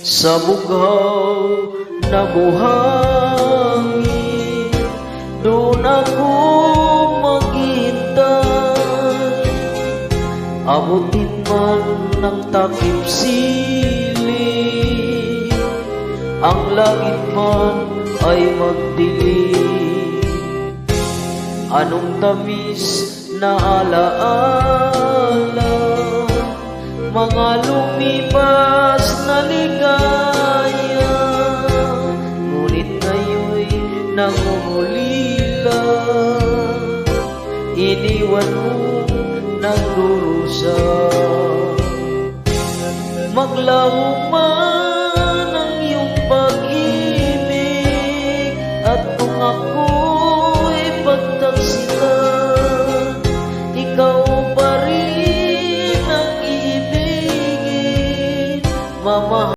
Sa bughaw na buhangin, doon ako maghintay. Abutin man ng takip siling, ang langit man ay magdilim. Anong tamis na alaala, mga lumipas na ligaya, ngunit ngayon'y nangungulila, iniwan mo ng durusa. Maglaho man